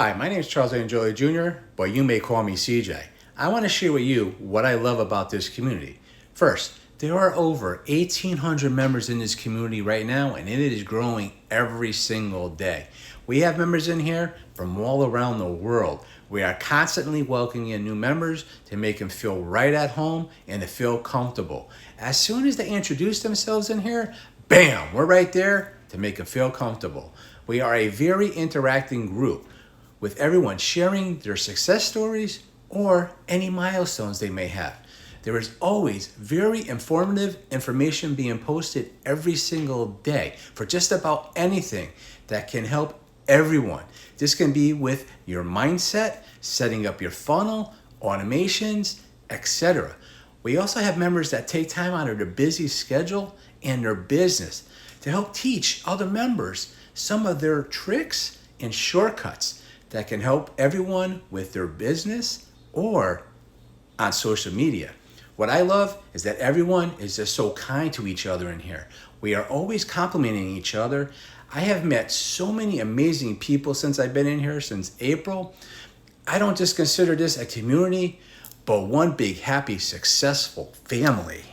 Hi, my name is Charles Angeli Jr., but you may call me CJ. I want to share with you what I love about this community. First, there are over 1,800 members in this community right now, and it is growing every single day. We have members in here from all around the world. We are constantly welcoming in new members to make them feel right at home and to feel comfortable. As soon as they introduce themselves in here, bam, we're right there to make them feel comfortable. We are a very interacting group, with everyone sharing their success stories or any milestones they may have. There is always very informative information being posted every single day for just about anything that can help everyone. This can be with your mindset, setting up your funnel, automations, etc. We also have members that take time out of their busy schedule and their business to help teach other members some of their tricks and shortcuts that can help everyone with their business or on social media. What I love is that everyone is just so kind to each other in here. We are always complimenting each other. I have met so many amazing people since I've been in here since April. I don't just consider this a community, but one big, happy, successful family.